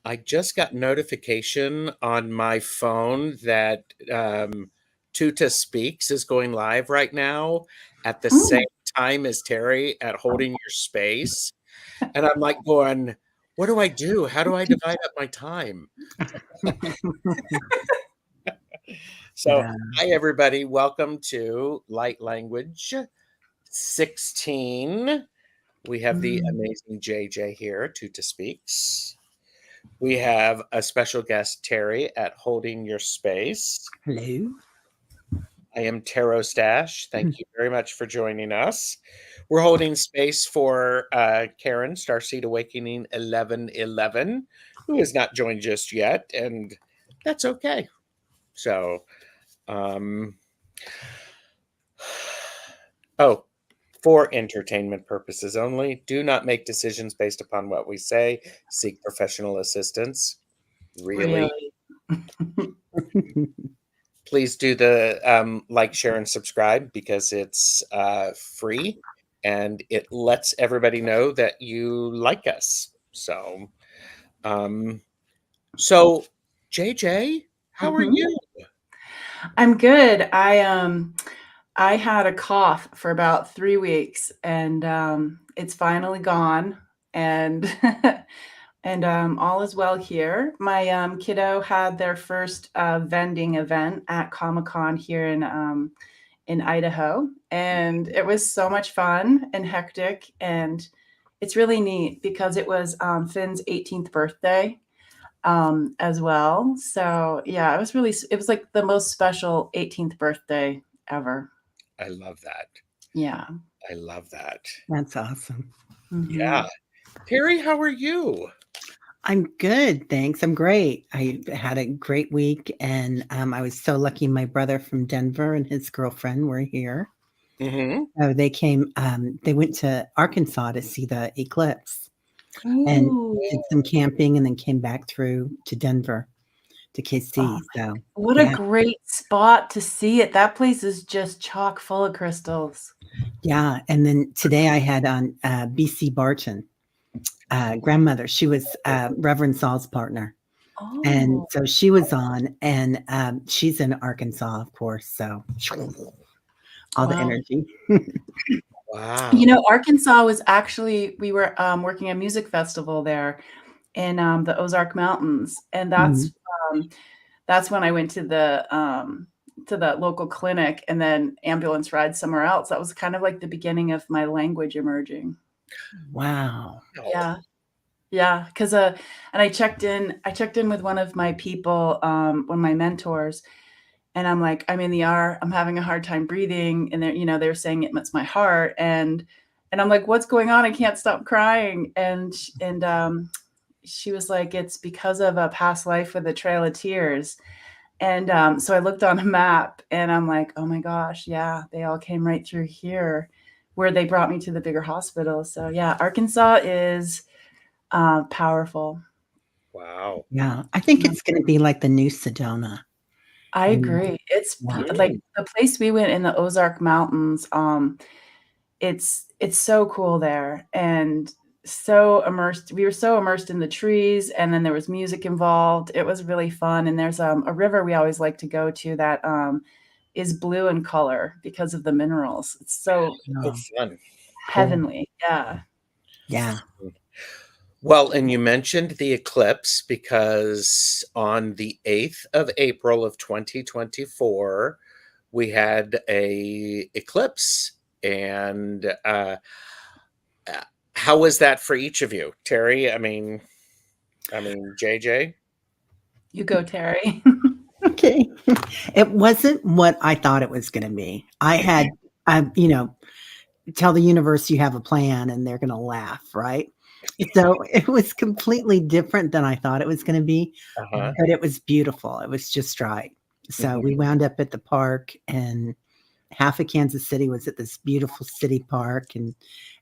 I just got notification on my phone that Tuta Speaks is going live right now at the same time as Terry at Holding Your Space. And I'm like going, what do I do? How do I divide up my time? So, Yeah. hi, everybody. Welcome to Light Language 16. We have the amazing JJ here, Tuta Speaks. We have a special guest, Terry, at Holding Your Space. Hello. I am Tarot Stash. Thank you very much for joining us. We're holding space for Karen, StarseedAwakening1111, who has not joined just yet, and that's okay. So, for entertainment purposes only, do not make decisions based upon what we say. Seek professional assistance. Really? Please do the like, share, and subscribe because it's free and it lets everybody know that you like us. So, JJ, how are you? I'm good. I had a cough for about 3 weeks, and it's finally gone, and and all is well here. My kiddo had their first vending event at Comic-Con here in Idaho, and it was so much fun and hectic, and it's really neat because it was Finn's 18th birthday as well. So yeah, it was like the most special 18th birthday ever. I love that. Yeah. I love that. That's awesome. Yeah. Terry, how are you? I'm good, thanks. I'm great. I had a great week, and I was so lucky. My brother from Denver and his girlfriend were here. So they came. They went to Arkansas to see the eclipse, and did some camping, and then came back through to Denver to KC. So what a great spot to see it. That place is just chock full of crystals. Yeah, and then today I had on BC Barton. Grandmother. She was Reverend Saul's partner. And so she was on, and she's in Arkansas, of course. So all the energy. Wow. You know, Arkansas was actually, we were working a music festival there in the Ozark Mountains. And that's when I went to the local clinic and then ambulance ride somewhere else. That was kind of like the beginning of my language emerging. Wow. Yeah. Yeah. And I checked in with one of my people, one of my mentors, and I'm like, I'm in the ER, I'm having a hard time breathing. And they're saying it's my heart. And I'm like, what's going on? I can't stop crying. And she was like, it's because of a past life with a trail of tears. And so I looked on a map and I'm like, oh my gosh, yeah, they all came right through here where they brought me to the bigger hospital. So yeah, Arkansas is powerful. Wow. Yeah, I think it's going to be like the new Sedona. I agree. It's like the place we went in the Ozark Mountains. It's so cool there, and so immersed. We were so immersed in the trees, and then there was music involved. It was really fun. And there's a river we always like to go to that is blue in color because of the minerals. It's so fun. Heavenly. Yeah. Yeah. Well, and you mentioned the eclipse because on the 8th of April of 2024, we had a eclipse. And how was that for each of you? Terry, I mean, JJ? You go, Terry. Okay. It wasn't what I thought it was going to be. I had, tell the universe you have a plan and they're going to laugh, right? So it was completely different than I thought it was going to be, but it was beautiful. It was just right. So we wound up at the park, and half of Kansas City was at this beautiful city park, and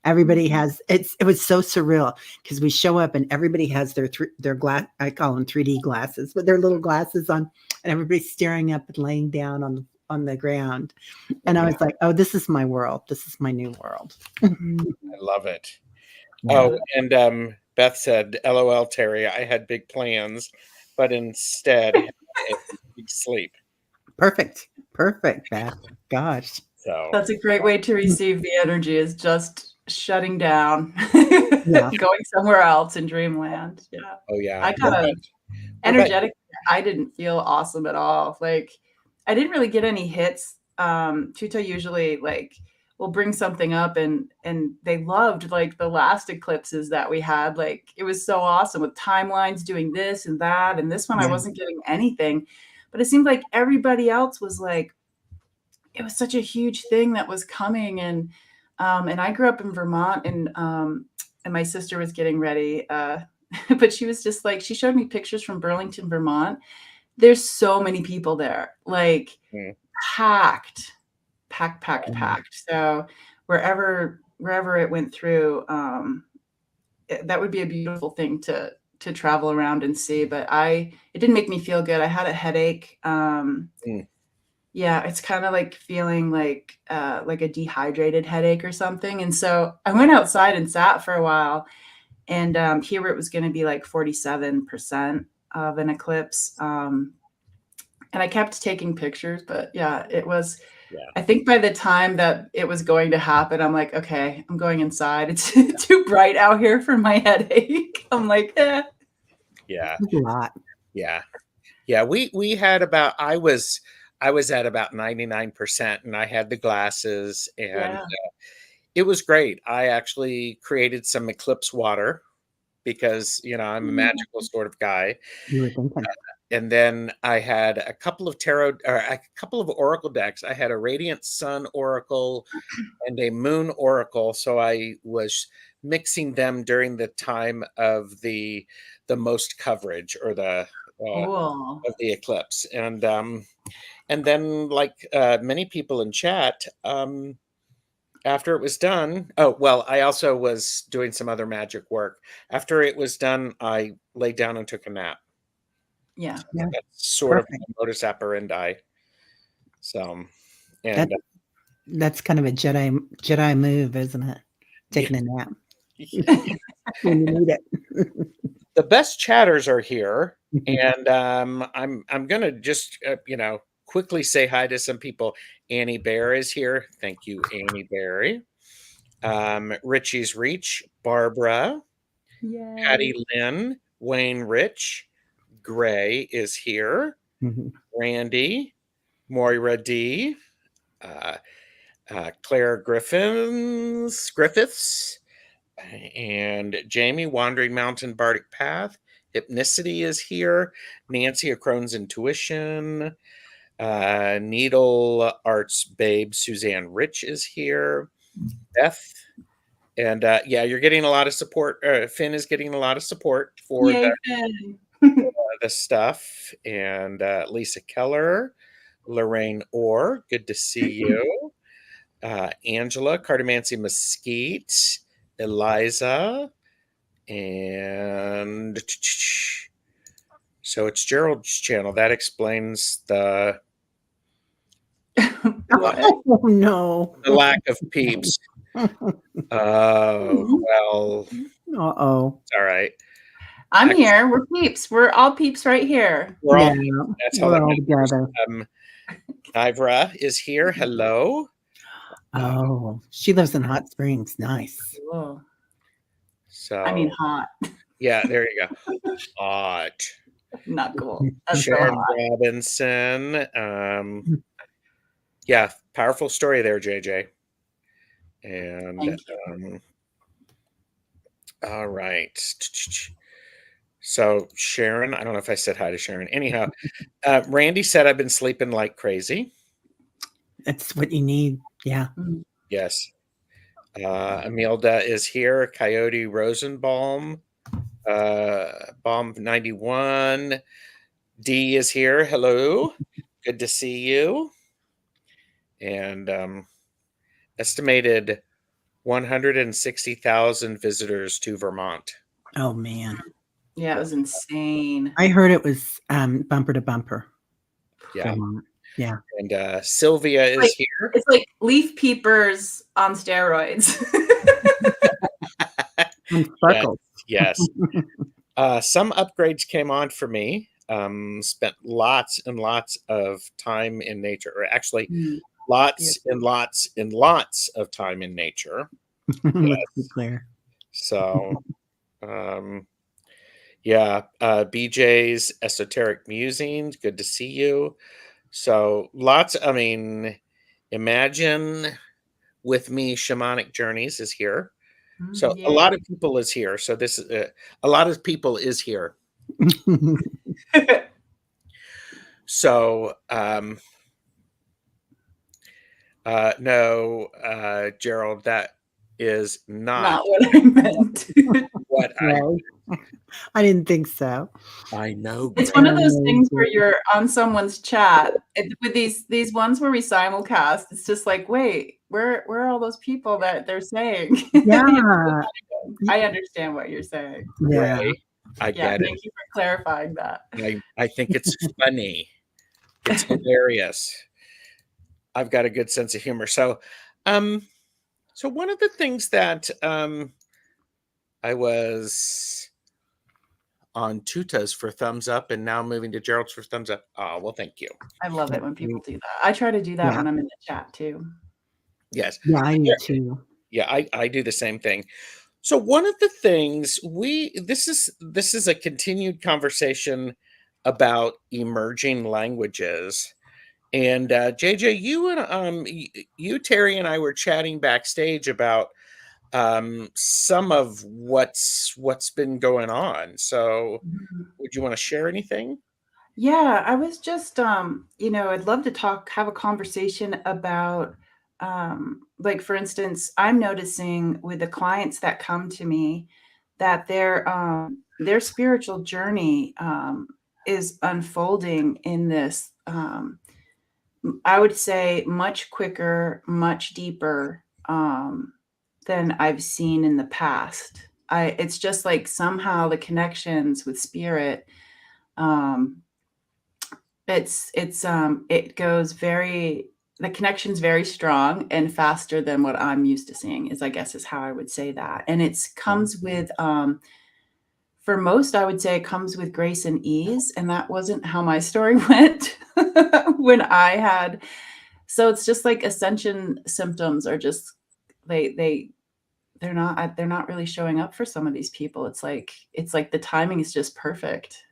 everybody has, it was so surreal because we show up and everybody has their glass, I call them 3D glasses, but they're little glasses on, and everybody's staring up and laying down on on the ground. And I was like, oh, this is my world. This is my new world. I love it. Yeah. Oh, and Beth said, LOL, Terry, I had big plans, but instead had a big sleep. Perfect. Perfect, Beth. Gosh. So That's a great way to receive the energy, is just shutting down, Yeah. going somewhere else in dreamland. Yeah. oh yeah. I got What energetic. I didn't feel awesome at all. Like, I didn't really get any hits. Tuta usually like will bring something up, and they loved like the last eclipses that we had. Like, it was so awesome with timelines doing this and that. And this one I Yeah. wasn't getting anything, but it seemed like everybody else was like, it was such a huge thing that was coming. And I grew up in Vermont, and my sister was getting ready, but she was just like, she showed me pictures from Burlington, Vermont. There's so many people there, like packed. So wherever it went through, that would be a beautiful thing to travel around and see. But it didn't make me feel good. I had a headache. Yeah, it's kind of like feeling like a dehydrated headache or something. And so I went outside and sat for a while, and here it was going to be like 47% of an eclipse. And I kept taking pictures, but yeah, it was, I think by the time that it was going to happen, I'm like, okay, I'm going inside. It's too bright out here for my headache. I'm like, eh. Yeah. A lot. Yeah. Yeah. We had about, I was at about 99%, and I had the glasses, and it was great. I actually created some eclipse water because, I'm a magical sort of guy. You were thinking. And then I had a couple of oracle decks. I had a Radiant Sun Oracle and a Moon Oracle. So I was mixing them during the time of the most coverage, or the Cool. of the eclipse. And then, like many people in chat, after it was done, I also was doing some other magic work. After it was done, I laid down and took a nap. Yeah. That's sort Perfect. of my modus operandi. So, and That's kind of a Jedi move, isn't it? Taking a nap when you need it. the best chatters are here, and I'm gonna just quickly say hi to some people. Annie Bear is here. Thank you, Annie Berry. Richie's Reach, Barbara, Yay. Patty Lynn, Wayne Rich, Gray is here. Randy, Moira D, Claire Griffiths, and Jamie, Wandering Mountain Bardic Path. Hypnicity is here. Nancy, A Crone's Intuition. Needle Arts Babe, Suzanne Rich is here. Beth. And you're getting a lot of support. Finn is getting a lot of support for the stuff. And Lisa Keller, Lorraine Orr, good to see you. Angela, Cartomancy Mesquite, Eliza, and so it's Gerald's channel. That explains the Oh no. the lack of peeps. Well, Uh-oh. it's all right. I'm here. We're peeps. We're all peeps right here. We're all Yeah, that's how we're that all matters. together. Ivra is here. Hello. Oh, she lives in Hot Springs. Nice. Cool. So I mean, hot. yeah, there you go. Hot. Not cool. That's so Sharon hot. Robinson. Yeah, powerful story there, JJ. And all right. So Sharon, I don't know if I said hi to Sharon. Anyhow, Randy said I've been sleeping like crazy. That's what you need. Yeah. Yes. Amelda is here. Coyote Rosenbaum. Bomb 91. D is here. Hello. Good to see you. And estimated 160,000 visitors to Vermont. Oh man. Yeah, it was insane. I heard it was bumper to bumper. Yeah. Vermont. Yeah. And Sylvia is here. It's like leaf peepers on steroids. And Yes, sparkles. yes. Some upgrades came on for me. Spent lots and lots of time in nature, or actually Mm, lots beautiful. and lots and lots of time in nature. Let's be Yes. clear. So, yeah, BJ's Esoteric Musings, good to see you. So lots, I mean, Imagine with Me Shamanic Journeys is here. So a Yeah. lot of people is here. So this is a lot of people is here. So no, Gerald, that is not Not what I meant. what I didn't think so. I know. It's Greg. one of those things where you're on someone's chat with these ones where we simulcast. It's just like, wait, where are all those people that they're saying? Yeah. I understand what you're saying. Yeah. Right? I Yeah, get it. thank you for clarifying that. I think it's funny. It's hilarious. I've got a good sense of humor. So one of the things that I was on Tuta's for thumbs up and now moving to Gerald's for thumbs up. Oh, well, thank you. I love it when people do that. I try to do that Yeah. when I'm in the chat too. Yes. Yeah, I do too. Yeah, I do the same thing. So one of the things this is a continued conversation about emerging languages. And JJ, you, Terry, and I were chatting backstage about some of what's been going on. So would you want to share anything? Yeah, I was just, I'd love to have a conversation about, like, for instance, I'm noticing with the clients that come to me that their spiritual journey is unfolding in this, I would say, much quicker, much deeper than I've seen in the past. It's just like somehow the connections with spirit. Um, it goes the connection's very strong and faster than what I'm used to seeing is, I guess, is how I would say that. And it's comes with, for most, I would say it comes with grace and ease. And that wasn't how my story went when I had. So it's just like ascension symptoms are just, they're not really showing up for some of these people. It's like the timing is just perfect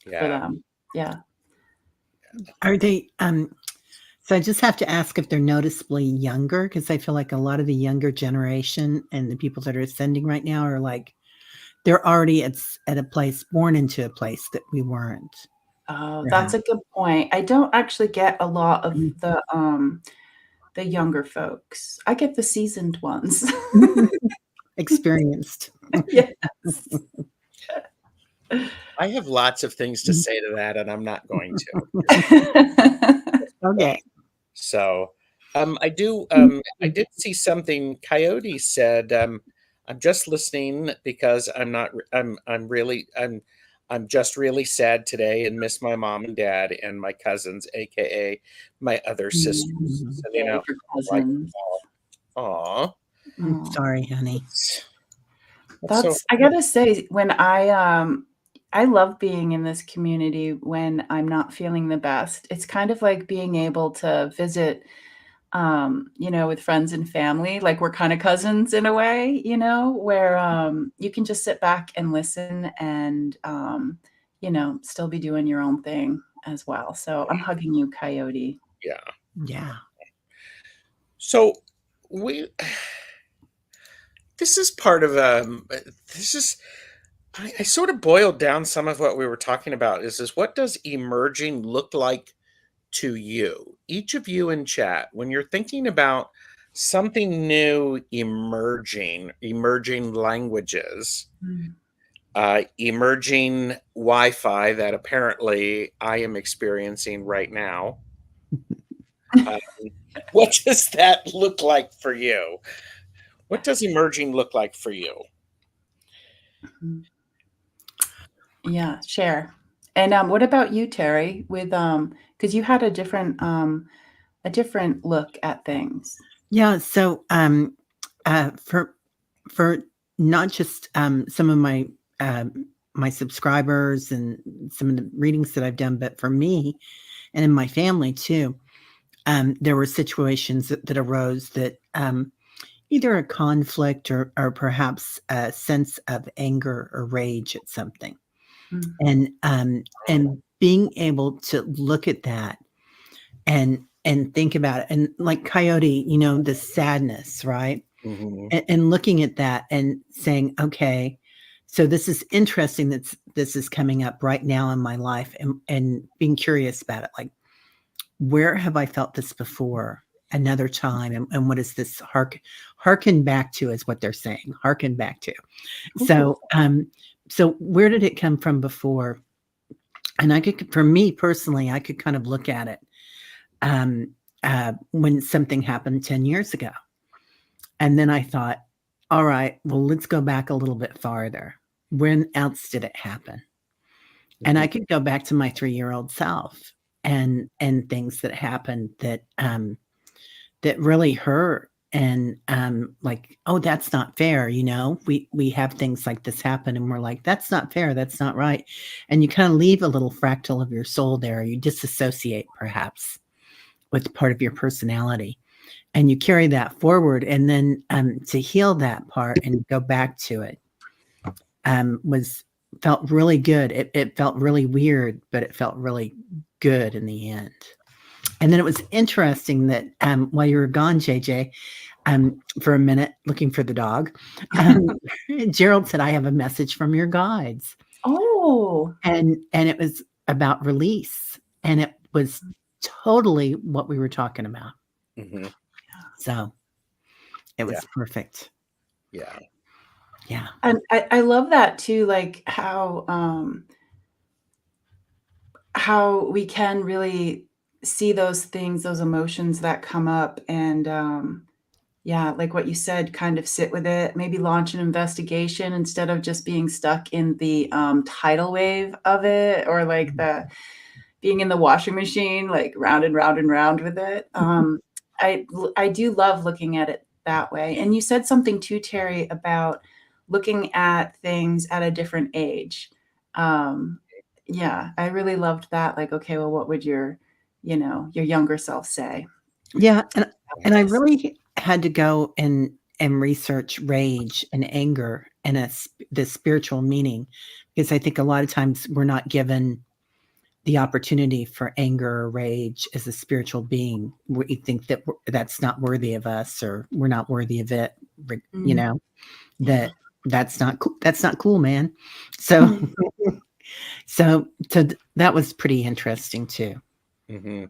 for Yeah. them. Yeah. Are they so I just have to ask if they're noticeably younger, because I feel like a lot of the younger generation and the people that are ascending right now are like they're already at a place, born into a place that we weren't. Oh, that's a good point. I don't actually get a lot of the younger folks. I get the seasoned ones. Experienced. Yes. I have lots of things to say to that, and I'm not going to. Okay. So I did see something Coyote said. I'm just listening because I'm just really sad today and miss my mom and dad and my cousins, aka my other sisters. Sending out For like, cousins. aw. I'm sorry, honey. I gotta say, when I love being in this community when I'm not feeling the best. It's kind of like being able to visit, with friends and family, like we're kind of cousins in a way, where you can just sit back and listen and, still be doing your own thing as well. So I'm hugging you, Coyote. Yeah. Yeah. So this is part of this is I sort of boiled down some of what we were talking about is what does emerging look like to you? Each of you in chat, when you're thinking about something new emerging languages, emerging Wi-Fi that apparently I am experiencing right now. What does that look like for you? What does emerging look like for you? Yeah, share. And what about you, Terry? With because Because you had a different look at things. Yeah. So for not just some of my subscribers and some of the readings that I've done, but for me and in my family too, there were situations that arose that either a conflict or perhaps a sense of anger or rage at something, and being able to look at that and think about it, and like Coyote, the sadness, right? Mhm. And looking at that and saying, okay, so this is interesting that this is coming up right now in my life, and being curious about it. Like, where have I felt this before? Another time, and what is this harken back to, is what they're saying. Harken back to. So, so where did it come from before? And for me personally, I could kind of look at it when something happened 10 years ago. And then I thought, all right, well, let's go back a little bit farther. When else did it happen? And I could go back to my 3-year-old self and things that happened that really hurt, and like, oh, that's not fair. We have things like this happen, and we're like, that's not fair, that's not right. And you kind of leave a little fractal of your soul there. You disassociate perhaps with part of your personality, and you carry that forward. And then to heal that part and go back to it felt really good. It felt really weird, but it felt really good in the end. And then it was interesting that while you were gone, JJ, for a minute looking for the dog, Gerald said, I have a message from your guides. Oh. And it was about release. And it was totally what we were talking about. Mhm. So it was perfect. Yeah. Yeah. And I love that too, like how we can really see those things, those emotions that come up, and yeah, like what you said, kind of sit with it, maybe launch an investigation instead of just being stuck in the tidal wave of it, or like the being in the washing machine, like round and round and round with it. I do love looking at it that way. And you said something too, Terry, about looking at things at a different age. Yeah, I really loved that. Like, okay, well, what would your younger self say? Yeah. And I really had to go and research rage and anger and the spiritual meaning, because I think a lot of times we're not given the opportunity for anger or rage as a spiritual being. We think that that's not worthy of us, or we're not worthy of it. That's not cool. That's not cool, man. So, so that was pretty interesting too. Mm-hmm.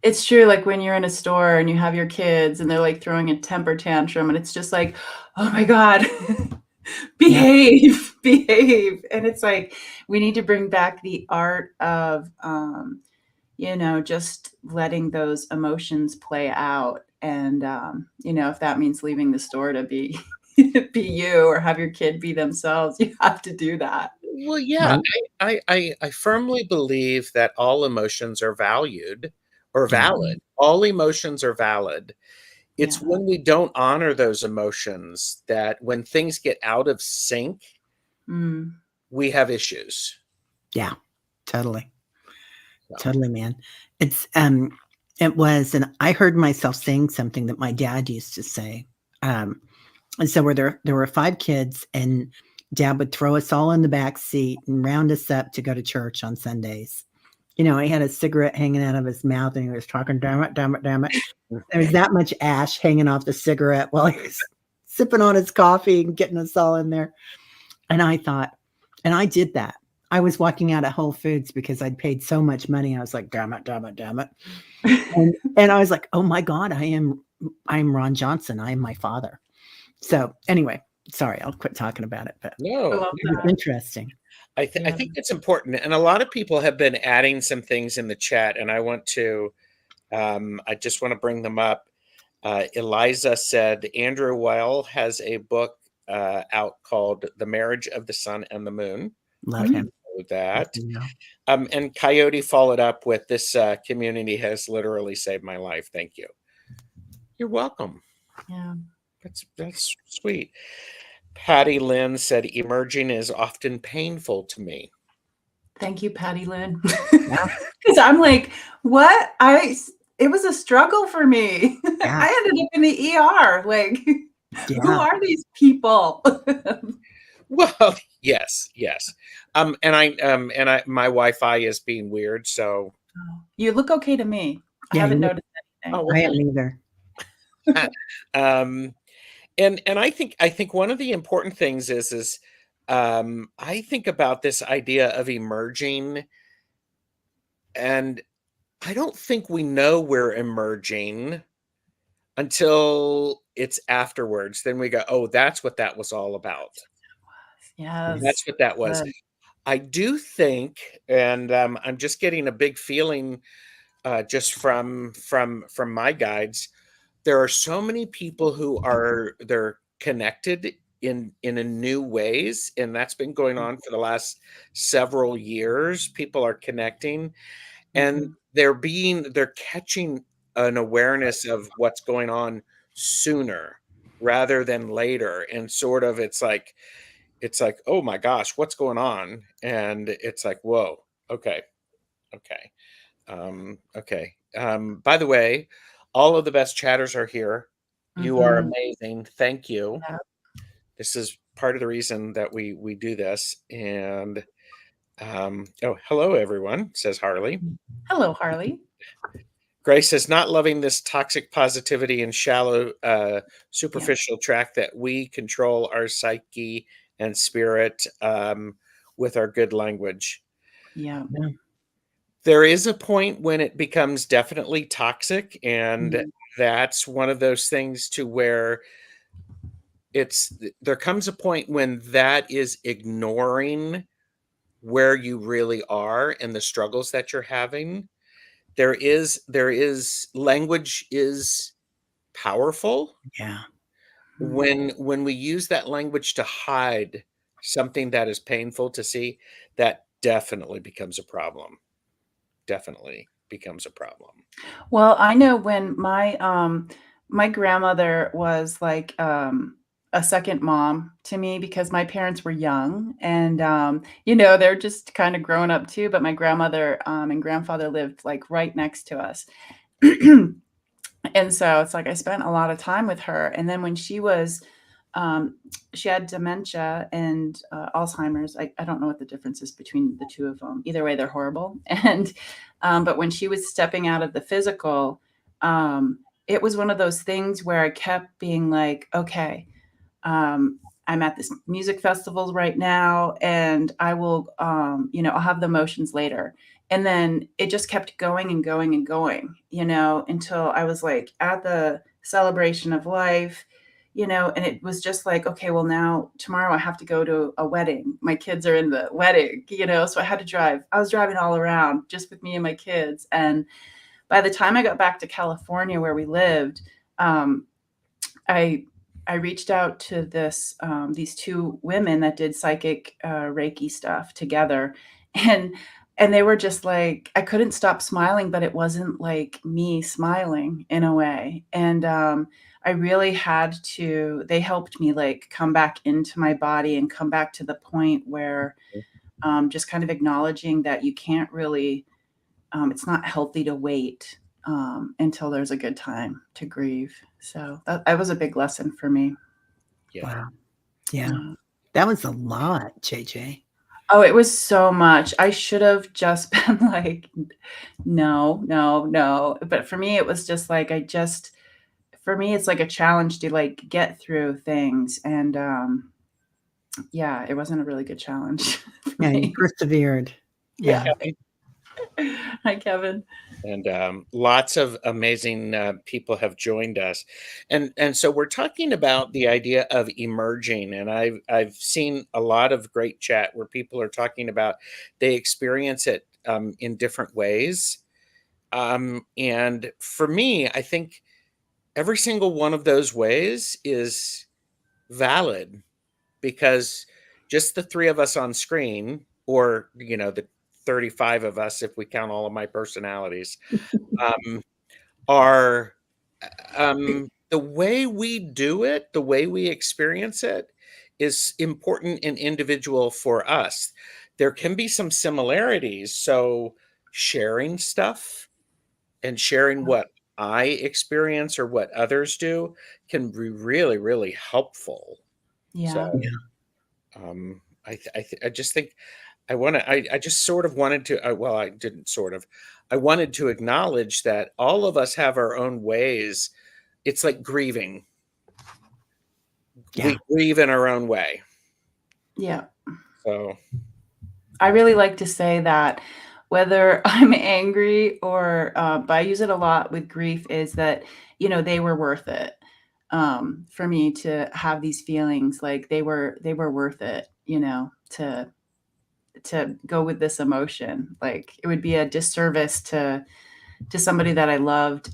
It's true. Like when you're in a store and you have your kids and they're like throwing a temper tantrum, and it's just like, oh my God, behave. And it's like, we need to bring back the art of, just letting those emotions play out. And, if that means leaving the store to be, be you, or have your kid be themselves, you have to do that. Well, yeah, I firmly believe that all emotions are valued or valid. All emotions are valid. It's when we don't honor those emotions that when things get out of sync, we have issues. Yeah, totally. Totally, man. It was, and I heard myself saying something that my dad used to say. And so there were 5 kids, and Dad would throw us all in the back seat and round us up to go to church on Sundays. He had a cigarette hanging out of his mouth, and he was talking, damn it, damn it, damn it. There was that much ash hanging off the cigarette while he was sipping on his coffee and getting us all in there. And I thought, and I did that. I was walking out of Whole Foods because I'd paid so much money. I was like, damn it, damn it, damn it. And I was like, oh my God, I'm Ron Johnson. I am my father. So anyway, sorry, I'll quit talking about it. But no, it's interesting. I think it's important. And a lot of people have been adding some things in the chat, and I want to, I just want to bring them up. Eliza said, Andrew Weil has a book out called The Marriage of the Sun and the Moon. Love him. know that. Yeah. And Coyote followed up with this community has literally saved my life. Thank you. You're welcome. Yeah. That's sweet. Patty Lynn said, emerging is often painful to me. Thank you, Patty Lynn. Yeah. Because I'm like, what? It was a struggle for me. Yeah. I ended up in the ER. Like, who Yeah. are these people? Well, yes. And I my Wi-Fi is being weird, so You look okay to me. I Yeah, haven't you noticed anything. oh, I am either. um and I think one of the important things is I think about this idea of emerging, and I don't think we know we're emerging until it's afterwards. Then we go, oh, that's what that was all about. Yes. That's what that was. Good. I do think, and I'm just getting a big feeling just from my guides. There are so many people who are they're connected in a new ways, and that's been going on for the last several years. People are connecting, and Mhm. they're catching an awareness of what's going on sooner rather than later, and sort of it's like, oh my gosh, what's going on? And it's like, whoa, okay, okay. Okay. By the way, all of the best chatters are here. You are Mhm. amazing. Thank you. Yeah. This is part of the reason that we do this. And oh, hello everyone, says Harley. Hello, Harley. Grace says, not loving this toxic positivity and shallow, Yeah. superficial track that we control our psyche and spirit with our good language. Yeah. Yeah. There is a point when it becomes definitely toxic, and Mhm. that's one of those things to where there comes a point when that is ignoring where you really are and the struggles that you're having. There is language is powerful. Yeah. Mhm. When we use that language to hide something that is painful to see, that definitely becomes a problem. Definitely becomes a problem. Well, I know when my grandmother was like a second mom to me because my parents were young and they're just kind of grown up too, but my grandmother and grandfather lived like right next to us. And so it's like I spent a lot of time with her. And then when um, she had dementia and Alzheimer's. I don't know what the difference is between the two of them. Either way, they're horrible. And but when she was stepping out of the physical, um, it was one of those things where I kept being like, okay, I'm at this music festival right now, and I will, I'll have the emotions later. And then it just kept going and going and going, until I was like at the celebration of life, and it was just like, okay, well, now tomorrow I have to go to a wedding. My kids are in the wedding, so I had to drive. I was driving all around just with me and my kids. And by the time I got back to California where we lived, um, I I reached out to these two women that did psychic Reiki stuff together, and they were just like I couldn't stop smiling, but it wasn't like me smiling in a way, and I really had to. They helped me like come back into my body and come back to the point where just kind of acknowledging that you can't really it's not healthy to wait until there's a good time to grieve. So that was a big lesson for me. Yeah. Wow. Yeah. Yeah. That was a lot, JJ. Oh, it was so much. I should have just been like, no, no, no. But for me, it was just like, for me, it's like a challenge to like get through things. And yeah, it wasn't a really good challenge for Yeah, you me. persevered. Yeah. Yeah. Hi, Kevin. And lots of amazing people have joined us, and so we're talking about the idea of emerging. And I've seen a lot of great chat where people are talking about they experience it in different ways. And for me, I think every single one of those ways is valid, because just the three of us on screen or, the 35 of us, if we count all of my personalities, are the way we do it, the way we experience it is important and individual for us. There can be some similarities. So sharing stuff and sharing what I experience or what others do can be really, really helpful. So Yeah. I just think I just sort of wanted to, well, I didn't sort of, I wanted to acknowledge that all of us have our own ways. It's like grieving. Yeah. We grieve in our own way. Yeah. So, I really like to say that whether I'm angry or, but I use it a lot with grief, is that, they were worth it. For me to have these feelings, like they were worth it, to go with this emotion. Like it would be a disservice to somebody that I loved,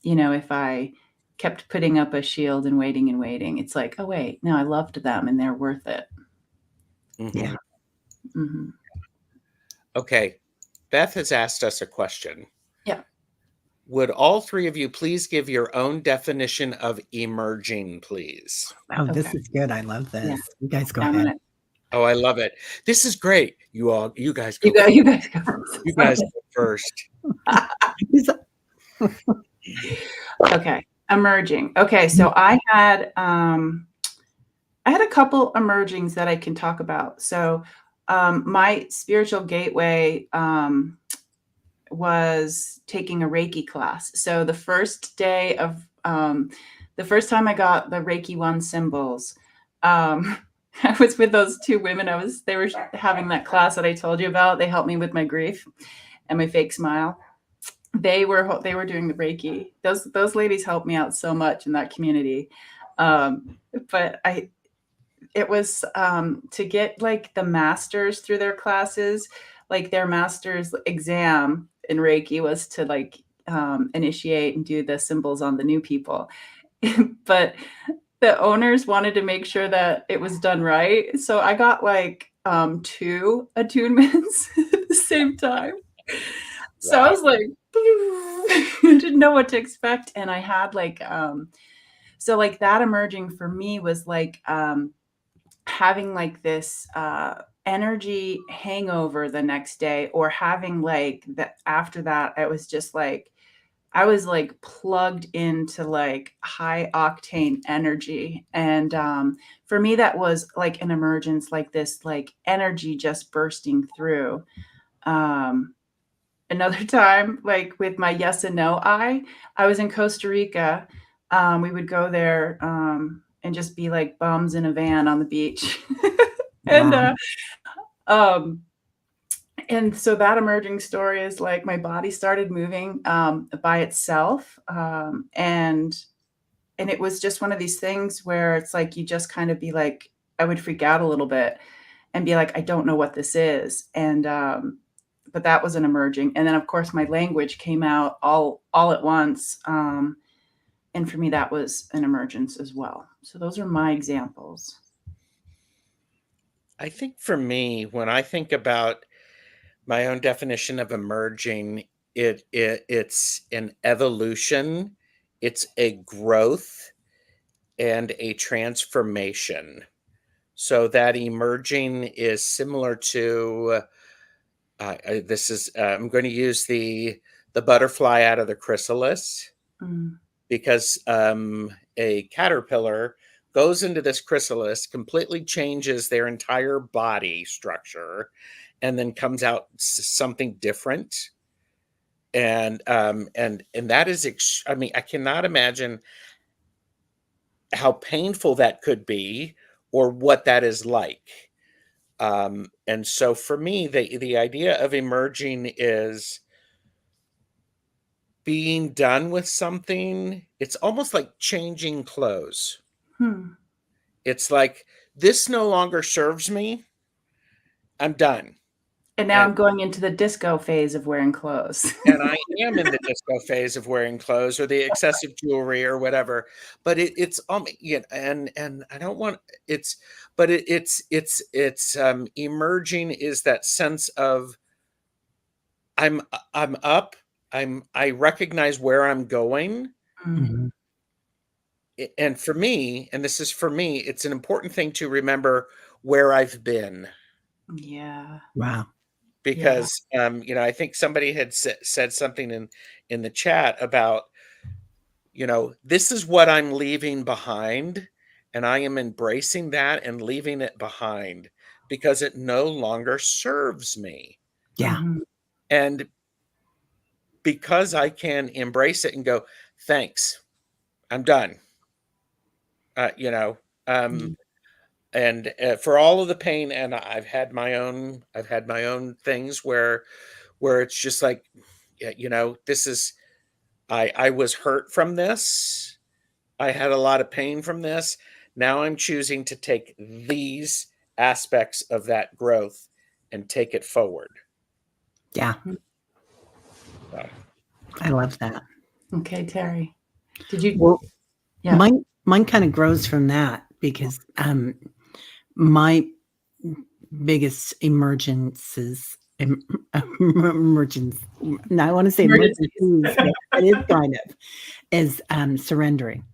if I kept putting up a shield and waiting and waiting. It's like, oh wait, no, I loved them and they're worth it. Yeah. Hmm. Okay. Beth has asked us a question. Yeah. Would all three of you please give your own definition of emerging, please? Oh, this Okay. is good. I love this. Yeah. You guys go I'm ahead. gonna. Oh, I love it. This is great. You guys go. You guys go first. You guys go first. Okay. Emerging. Okay. So I had a couple emergings that I can talk about. So my spiritual gateway was taking a Reiki class. So the first day of the first time I got the Reiki 1 symbols, I was with those two women. They were having that class that I told you about. They helped me with my grief and my fake smile. They were doing the Reiki. Those ladies helped me out so much in that community. But it was to get like the masters through their classes, like their master's exam in Reiki was to like initiate and do the symbols on the new people. But the owners wanted to make sure that it was done right. So I got like 2 attunements at the same time. So I was like, I didn't know what to expect. And I had like, so like that emerging for me was like having like this energy hangover the next day, or having like that after that, it was just like, I was like plugged into like high octane energy. And for me, that was like an emergence, like this, like energy just bursting through. Another time, like with my yes and no I was in Costa Rica. We would go there and just be like bums in a van on the beach. and Wow. um and so that emerging story is like my body started moving by itself, and it was just one of these things where it's like you just kind of be like, I would freak out a little bit and be like, I don't know what this is. And but that was an emerging. And then of course my language came out all at once. And for me that was an emergence as well. So those are my examples. I think for me, when I think about my own definition of emerging, it's an evolution, it's a growth, and a transformation. So that emerging is similar to this is I'm going to use the butterfly out of the chrysalis, Mm. because a caterpillar goes into this chrysalis, completely changes their entire body structure, and then comes out something different. And that is I mean, I cannot imagine how painful that could be or what that is like. And so for me, the idea of emerging is being done with something. It's almost like changing clothes. Hmm. It's like, this no longer serves me. I'm done. And now I'm going into the disco phase of wearing clothes. And I am in the disco phase of wearing clothes or the excessive jewelry or whatever. But it's yeah, and I don't want it's, but it's emerging is that sense of I'm up. I recognize where I'm going. Mhm. And for me, and this is for me, it's an important thing to remember where I've been. Yeah. Wow. Because I think somebody had said something in the chat about, this is what I'm leaving behind, and I am embracing that and leaving it behind because it no longer serves me. Yeah. Mhm. And because I can embrace it and go, thanks, I'm done. You know, Mm. and for all of the pain, and I've had my own things where it's just like, yeah, this is, I was hurt from this. I had a lot of pain from this. Now I'm choosing to take these aspects of that growth and take it forward. Yeah. So, I love that. Okay, Terry. Did you? Well, Yeah. mine kind of grows from that because my biggest emergences emergence now I want to say Emergencies. emergencies, but it is kind of is surrendering.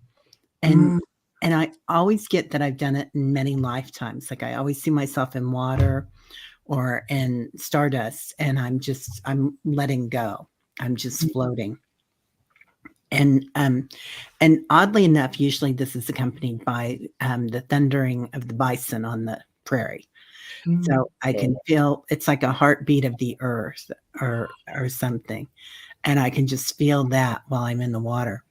And Mm. and I always get that I've done it in many lifetimes. Like I always see myself in water or in stardust and I'm letting go. I'm just floating. And oddly enough, usually this is accompanied by the thundering of the bison on the prairie. Mm. So I can feel it's like a heartbeat of the earth or something. And I can just feel that while I'm in the water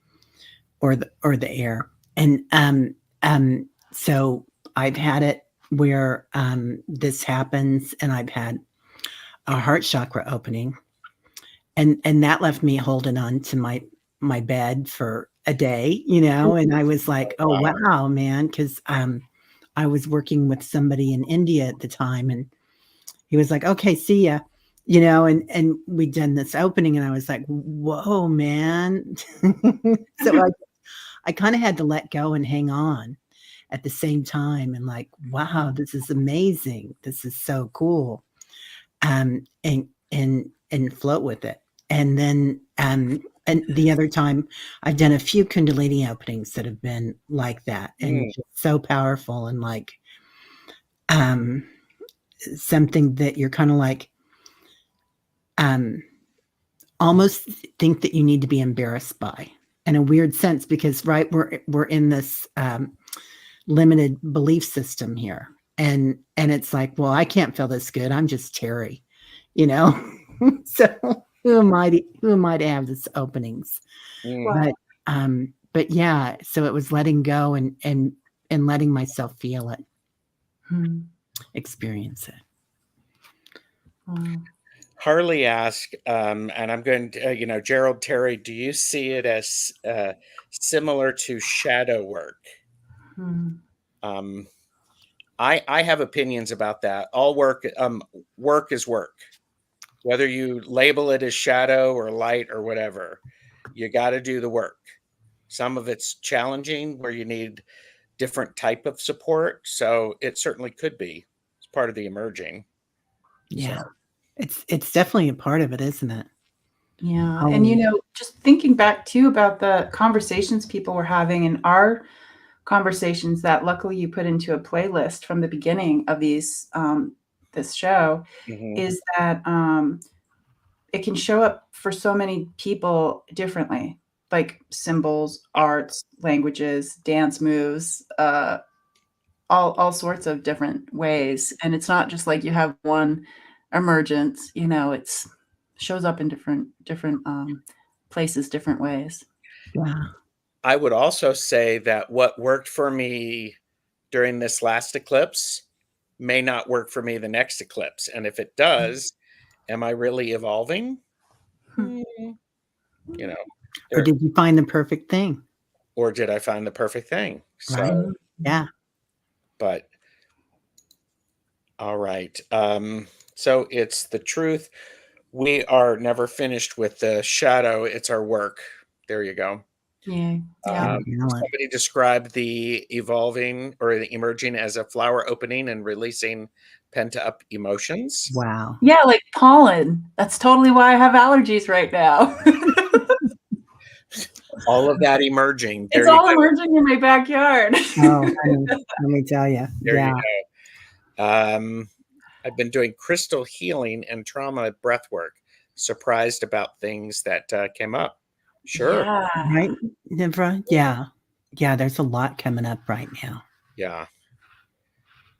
or the air. And so I've had it where this happens and I've had a heart chakra opening. And that left me holding on to my bed for a day, and I was like, "Oh, wow, man," 'cause, I was working with somebody in India at the time, and he was like, "Okay, see ya," and we'd done this opening, and I was like, "Whoa, man." So I kinda had to let go and hang on at the same time and like, "Wow, this is amazing. This is so cool." And float with it. And then, and the other time I've done a few Kundalini openings that have been like that and just so powerful and like, um, something that you're kind of like, almost think that you need to be embarrassed by in a weird sense because right we're in this limited belief system here and it's like well I can't feel this good I'm just Terry so who am I to have these openings Mm. but yeah so it was letting go and letting myself feel it experience it. Wow. Harley asked, and I'm going to, Gerald Terry, do you see it as similar to shadow work? Um, I have opinions about that. All work is work. Whether you label it as shadow or light or whatever, you got to do the work. Some of it's challenging where you need different type of support. So it certainly could be. It's part of the emerging. Yeah. So. It's definitely a part of it, isn't it? Yeah. And just thinking back too about the conversations people were having in our conversations that luckily you put into a playlist from the beginning of these this show is that it can show up for so many people differently, like symbols, arts, languages, dance moves, all sorts of different ways. And it's not just like you have one emergence, it's shows up in different places, different ways. Yeah. I would also say that what worked for me during this last eclipse may not work for me the next eclipse. And if it does, am I really evolving? Hmm. Or did you find the perfect thing? Or did I find the perfect thing? Right. So, Yeah. but all right. So it's the truth. We are never finished with the shadow. It's our work. There you go. Yeah. Yeah. Somebody described the evolving or the emerging as a flower opening and releasing pent up emotions. Wow. Yeah, like pollen. That's totally why I have allergies right now. All of that emerging. There It's you all go. emerging in my backyard. Oh, honey, let me tell you. There Yeah. you go. I've been doing crystal healing and trauma breath work. Surprised about things that came up. Sure. Yeah. Right, Nivra? Yeah. Yeah, there's a lot coming up right now. Yeah.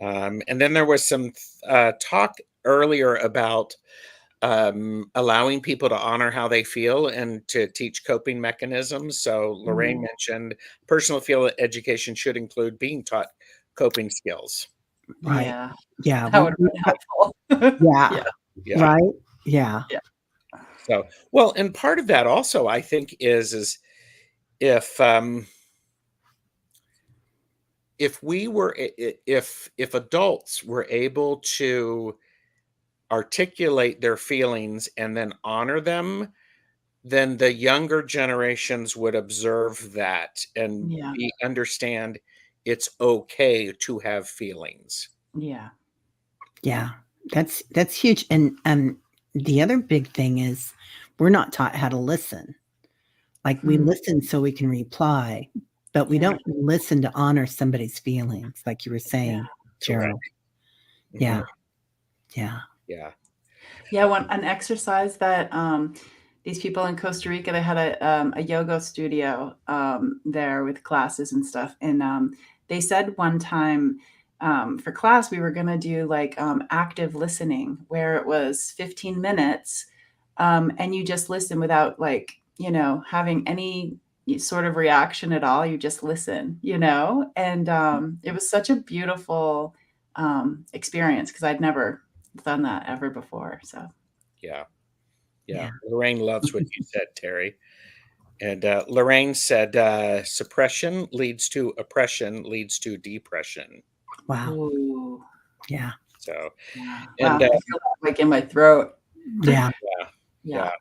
And then there was some talk earlier about allowing people to honor how they feel and to teach coping mechanisms. So Lorraine mentioned personal field education should include being taught coping skills. Right. Yeah. Yeah. That would have been helpful. Yeah. Yeah. Right. Yeah. Yeah. So, well, and part of that also, I think, is if we were if adults were able to articulate their feelings and then honor them, then the younger generations would observe that and Yeah. understand it's okay to have feelings. Yeah. Yeah. That's huge. And the other big thing is we're not taught how to listen. Like we listen so we can reply, but we don't listen to honor somebody's feelings, like you were saying, Cheryl. Yeah. Yeah. Yeah. Yeah. An exercise that these people in Costa Rica, they had a yoga studio there with classes and stuff. And they said one time for class, we were going to do like active listening, where it was 15 minutes and you just listen without like, having any sort of reaction at all. You just listen, and it was such a beautiful experience because I'd never done that ever before. So Yeah. Lorraine loves what you said, Terry. And Lorraine said suppression leads to oppression leads to depression. Wow. Ooh. Yeah. So Wow. and I feel that like in my throat. Yeah. Yeah.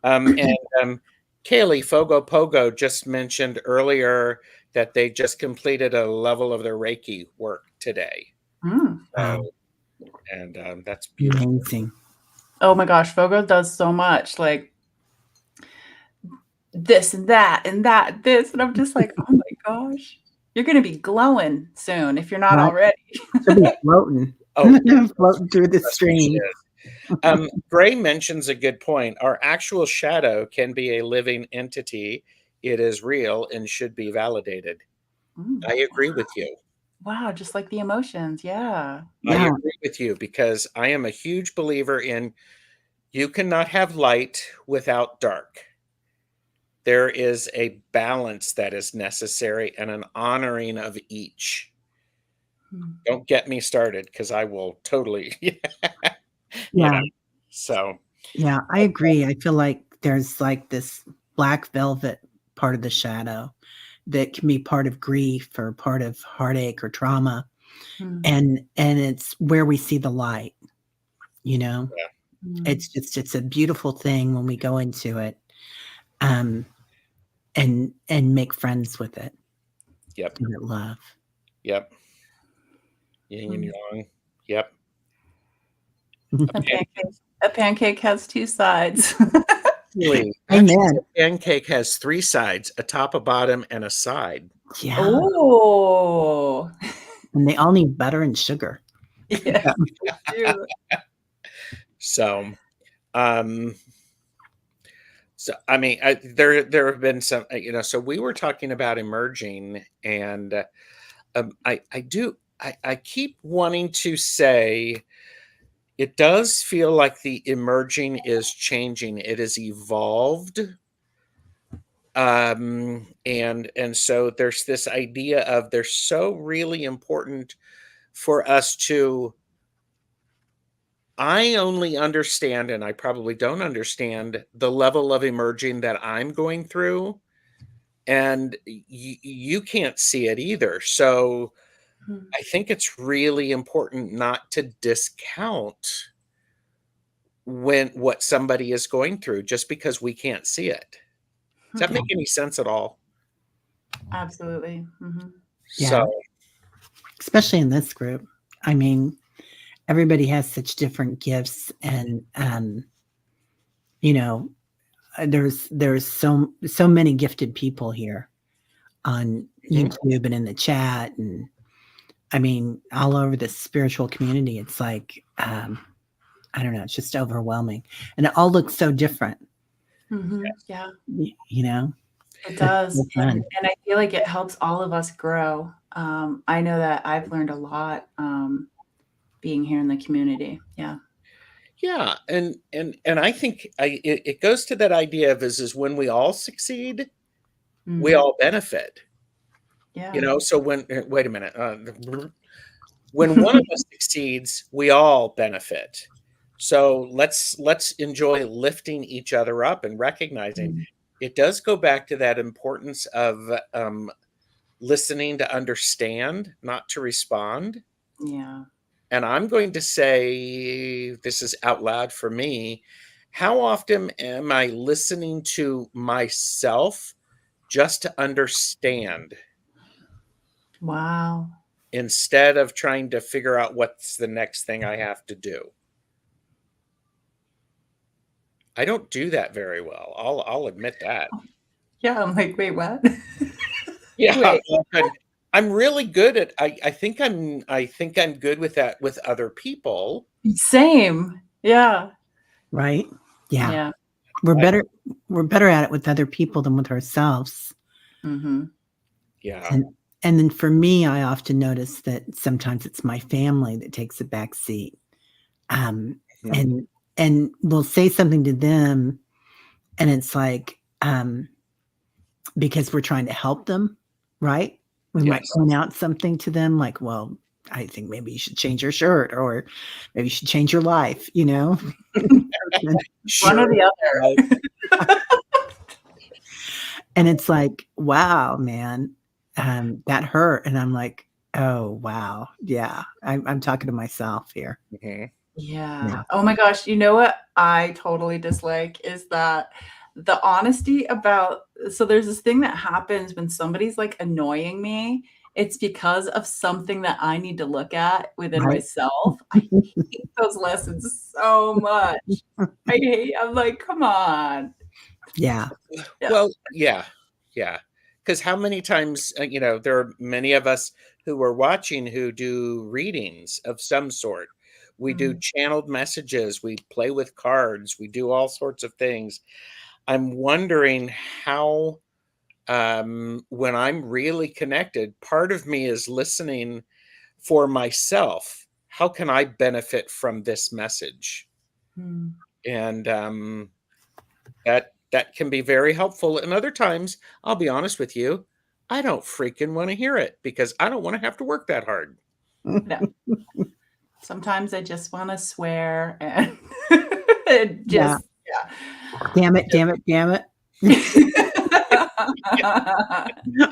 And Kaylee Fogo Pogo just mentioned earlier that they just completed a level of their Reiki work today. Wow. And that's beautiful. Amazing. Oh my gosh, Fogo does so much, like this and that and that, this, and I'm just like, oh my gosh, you're gonna be glowing soon if you're not already. She'll be floating. Floating through the stream. Gray mentions a good point. Our actual shadow can be a living entity. It is real and should be validated. I agree with you. Wow, just like the emotions. Yeah. I agree with you because I am a huge believer in you cannot have light without dark. There is a balance that is necessary and an honoring of each. Don't get me started because I will totally. So. Yeah, I agree. I feel like there's like this black velvet part of the shadow that can be part of grief or part of heartache or trauma. And it's where we see the light, It's a beautiful thing when we go into it and make friends with it. Yep. Give it love. Yep. Yin and yang. Yep. A pancake has two sides. Actually, a pancake has three sides, a top, a bottom, and a side. Yeah. Oh. And they all need butter and sugar. Yeah. So I mean, there have been some, so we were talking about emerging, and I keep wanting to say it does feel like the emerging is changing. It has evolved. And so there's this idea of they're so really important for us to, I only understand, and I probably don't understand the level of emerging that I'm going through. And you can't see it either. So I think it's really important not to discount when what somebody is going through just because we can't see it. Does that Yeah. make any sense at all? Absolutely. Yeah. So, Especially in this group. I mean, everybody has such different gifts, and you know, there's so many gifted people here on mhm. YouTube and in the chat, and I mean, all over the spiritual community. It's like I don't know, it's just overwhelming, and it all looks so different. Yeah, You know, it but it's does. so fun. And I feel like it helps all of us grow. I know that I've learned a lot being here in the community. Yeah. Yeah, and I think it goes to that idea of is when we all succeed, we Mhm. all benefit. You Yeah. know, so when wait a minute, when one of us succeeds, we all benefit. So let's enjoy lifting each other up and recognizing Mm, it does go back to that importance of listening to understand, not to respond. yeah. And I'm going to say this is out loud for me. How often am I listening to myself just to understand Wow. instead of trying to figure out what's the next thing I have to do? I don't do that very well. I'll admit that. Yeah, I'm like, "Wait, what?" Yeah, Wait. I'm really good at I think I'm good with that with other people. Same. Yeah. Right? Yeah. Yeah. We're I better we're better at it with other people than with ourselves. Mhm. yeah. And and then for me, I often notice that sometimes it's my family that takes a back seat. Um, Mhm. and we'll say something to them, and it's like, because we're trying to help them, right? We might Yes. point out something to them like, "Well, I think maybe you should change your shirt, or maybe you should change your life," you know? One or Sure. the Like, other. And it's like, "Wow, man, that hurt," and I'm like, "Oh, wow, yeah, I'm talking to myself here." mhm. Yeah. Yeah. Oh my gosh, you know what I totally dislike is that the honesty about so there's this thing that happens when somebody's, like, annoying me, it's because of something that I need to look at within Right? myself. I hate those lessons so much. I'm like, "Come on." Yeah. Yeah. Well, yeah. Yeah. Because how many times, there are many of us who are watching who do readings of some sort. We do Mm, channeled messages, we play with cards, we do all sorts of things. I'm wondering how, when I'm really connected, part of me is listening for myself. How can I benefit from this message? mm. And that can be very helpful. And other times, I'll be honest with you, I don't freaking want to hear it because I don't want to have to work that hard. No. Sometimes I just wanna swear and and Yeah. just yeah. Damn it, damn it, damn it.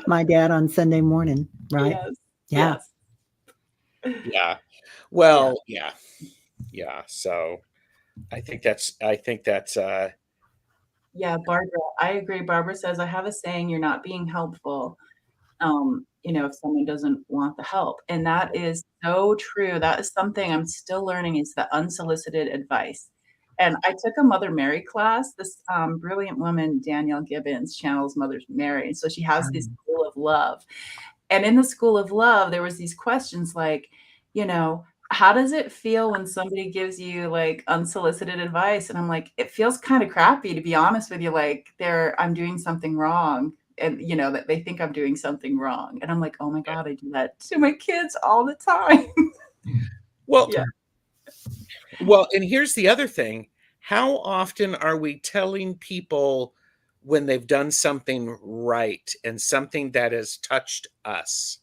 My dad on Sunday morning, right? Yes, Yeah. yes. Yeah. Yeah. Well, yeah. Yeah. So I think that's Yeah, Barbara, I agree. Barbara says, "I have a saying, you're not being helpful, if someone doesn't want the help." And that is so true. That is something I'm still learning is the unsolicited advice. And I took a Mother Mary class. This, brilliant woman, Danielle Gibbons, channels Mother Mary. So she has this school of love. And in the school of love, there was these questions like, how does it feel when somebody gives you like unsolicited advice? And I'm like, it feels kind of crappy to be honest with you. Like I'm doing something wrong. And that they think I'm doing something wrong. And I'm like, oh my God, I do that to my kids all the time. well, Yeah. well, and here's the other thing. How often are we telling people when they've done something right and something that has touched us?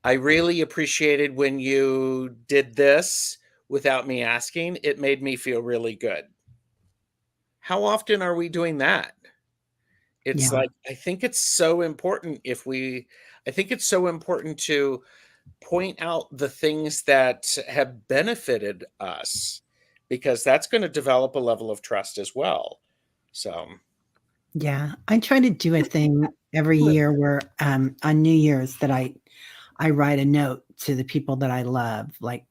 I really appreciated when you did this without me asking. It made me feel really good. How often are we doing that? It's Yeah. like, I think it's so important to point out the things that have benefited us because that's going to develop a level of trust as well. So, Yeah, I try to do a thing every year where on New Year's that I write a note to the people that I love, like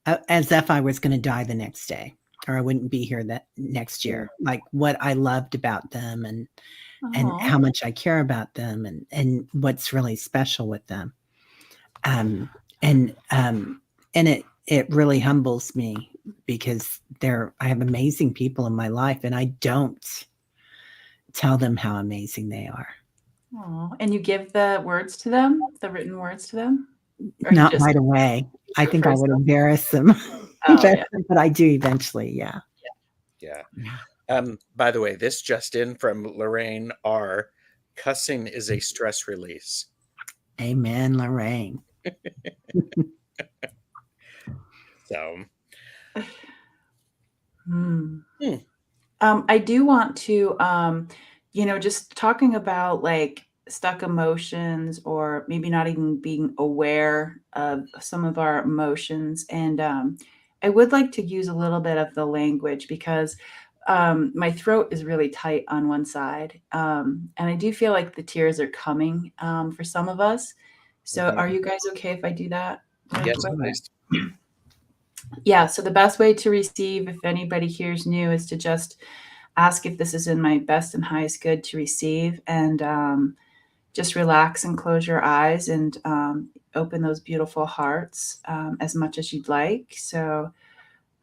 as if I was going to die the next day, or I wouldn't be here that next year. Like what I loved about them, and how much I care about them, and what's really special with them. And it really humbles me because I have amazing people in my life, and I don't tell them how amazing they are. Oh, and you give the words to them, the written words to them? Or Not right away. I think I would embarrass them. Yeah. But I do eventually, yeah. Yeah. By the way, this just in from Lorraine R. Cussing is a stress release. Amen, Lorraine. So, I do want to, just talking about like stuck emotions, or maybe not even being aware of some of our emotions. And I would like to use a little bit of the language because my throat is really tight on one side. And I do feel like the tears are coming for some of us. So are you guys okay if I do that? Yes, please. Yeah, so the best way to receive, if anybody here's new, is to just ask if this is in my best and highest good to receive, and just relax and close your eyes, and open those beautiful hearts as much as you'd like. So,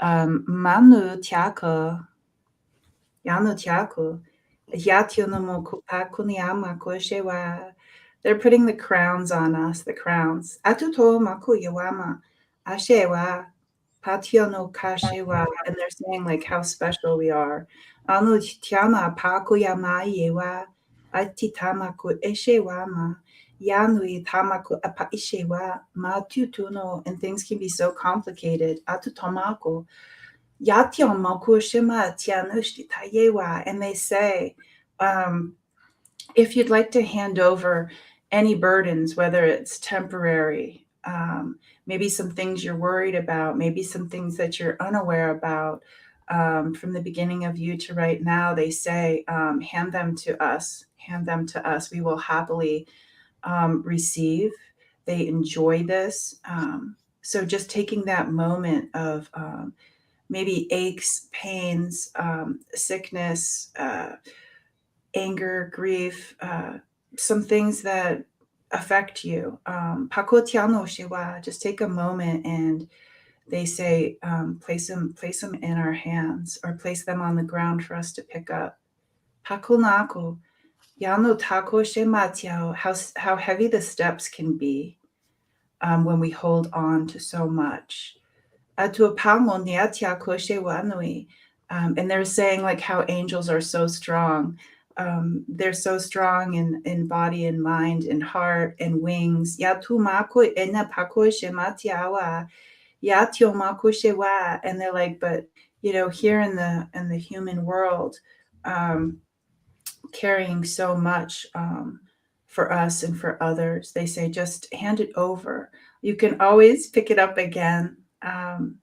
Manu Tiako, Yanu Tiako, Yationomo Kupakuniama Koshewa. They're putting the crowns on us, the crowns. Atuto Maku Yawama, Ashewa. Pationo Kashewa, and they're saying like how special we are. Anu Tiama Pakuyama Yewa, Atitamaku Eshewama, Yanui Tamaku Apa Ishewa, Matutuno, and things can be so complicated. Atutomako, Yation Maku Shema Tianushti Tayewa, and they say, if you'd like to hand over any burdens, whether it's temporary, maybe some things you're worried about, maybe some things that you're unaware about, from the beginning of you to right now, they say, hand them to us. Hand them to us. We will happily receive. They enjoy this. So just taking that moment of maybe aches, pains, sickness, anger, grief, some things that affect you. Just take a moment, and they say, place them in our hands, or place them on the ground for us to pick up. Pakunako, yano tako shematiao, how heavy the steps can be when we hold on to so much. And they're saying like how angels are so strong. They're so strong in body and mind and heart and wings. And they're like, but here in the human world, carrying so much for us and for others, they say just hand it over. You can always pick it up again. And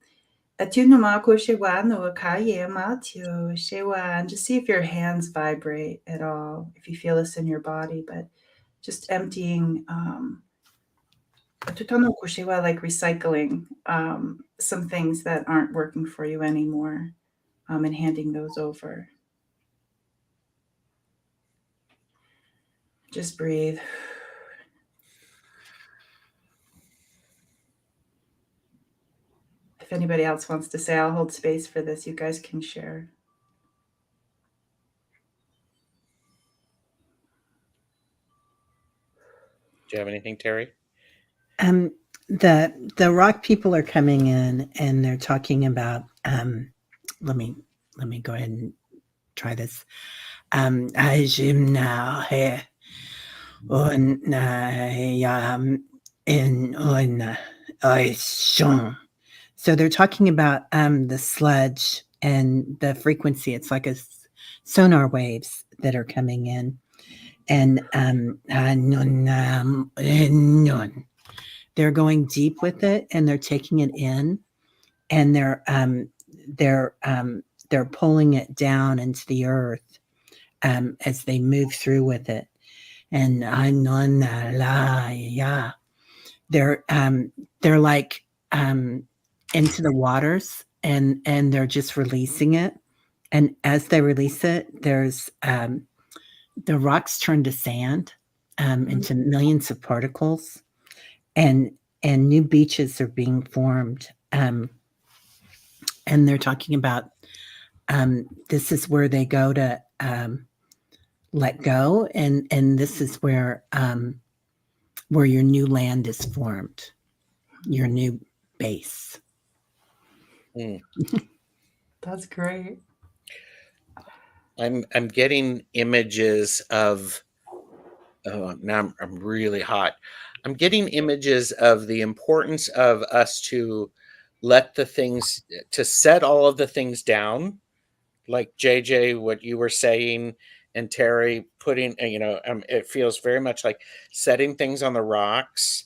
just see if your hands vibrate at all, if you feel this in your body, but just emptying, like recycling some things that aren't working for you anymore, and handing those over. Just breathe. If anybody else wants to say, I'll hold space for this. You guys can share. Do you have anything, Terry? The rock people are coming in, and they're talking about. Let me go ahead and try this. So they're talking about the sludge and the frequency. It's like a sonar waves that are coming in, and they're going deep with it, and they're taking it in, and they're they're pulling it down into the earth as they move through with it. And they're like into the waters, and they're just releasing it. And as they release it, there's the rocks turn to sand, into millions of particles, and new beaches are being formed. And they're talking about this is where they go to let go, and this is where your new land is formed, your new base. That's great. I'm getting images of. Oh, now I'm really hot. I'm getting images of the importance of us to set all of the things down, like JJ, what you were saying, and Terry putting, it feels very much like setting things on the rocks.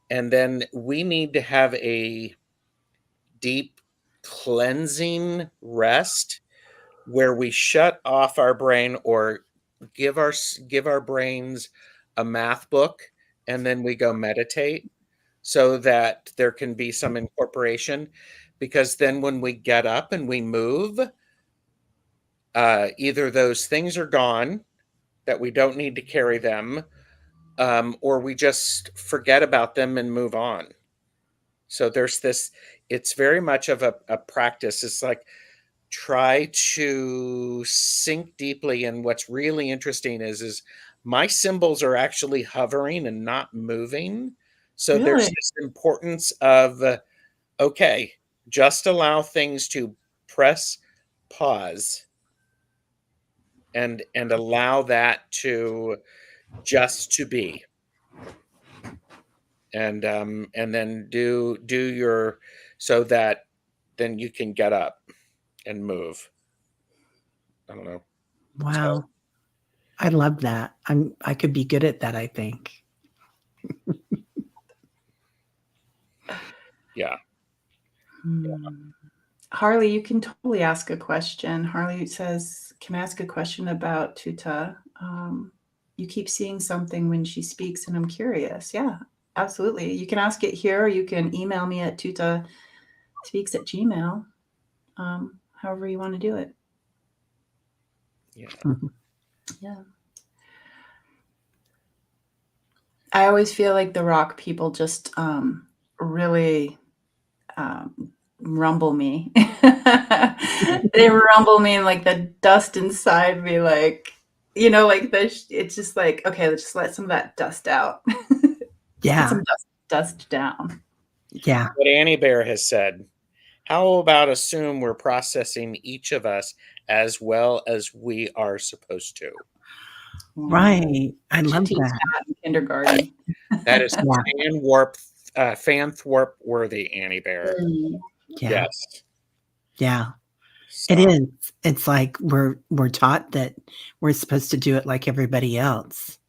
And then we need to have a deep cleansing rest where we shut off our brain, or give our brains a math book, and then we go meditate, so that there can be some incorporation. Because then when we get up and we move, either those things are gone, that we don't need to carry them, or we just forget about them and move on. So there's this, it's very much of a practice. It's like, try to sink deeply. And what's really interesting is my symbols are actually hovering and not moving. So there's Really? this importance of, okay, just allow things to press pause, and allow that to just to be. And then do your, so that then you can get up and move. I don't know. Wow. So, I love that. I could be good at that, I think. yeah. Harley, you can totally ask a question. Harley says, can I ask a question about Tuta? You keep seeing something when she speaks, and I'm curious. Yeah, absolutely. You can ask it here, or you can email me at tutaspeaks@gmail. However you want to do it. Yeah. Yeah. I always feel like the rock people just really rumble me. They rumble me, and like the dust inside me, like, like it's just like, okay, let's just let some of that dust out. Yeah. Get some dust down. Yeah. What Annie Bear has said, how about assume we're processing each of us as well as we are supposed to? Right. I Should love teach that. that in kindergarten. That is Yeah. fan thwarp worthy, Annie Bear. Yeah. Yes. Yeah. So, It is. It's like we're taught that we're supposed to do it like everybody else.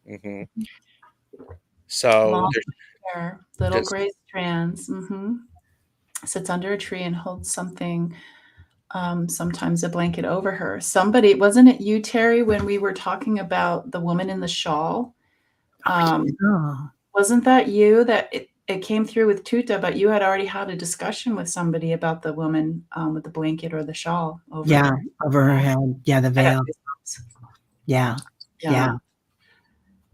mhm. So Long there's hair, little just, gray strands. Sits under a tree and holds something, sometimes a blanket over her. Somebody, wasn't it you, Terry, when we were talking about the woman in the shawl? Oh. Wasn't that you that it came through with Tuta, but you had already had a discussion with somebody about the woman with the blanket or the shawl over Yeah. her. Over her head. Yeah. The I got veil. goosebumps. Yeah. Yeah. Yeah.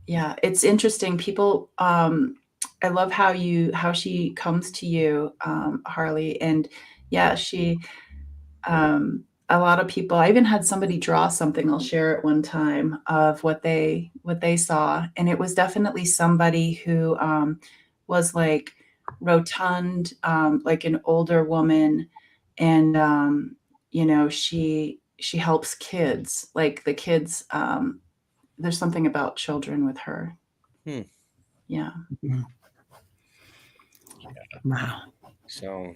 Yeah. It's interesting. People, I love how she comes to you, Harley. And yeah, she, a lot of people, I even had somebody draw something, I'll share it one time, of what they saw. And it was definitely somebody who was like rotund, like an older woman. And, she helps kids, like the kids, there's something about children with her. Yeah. Mhm. Wow. so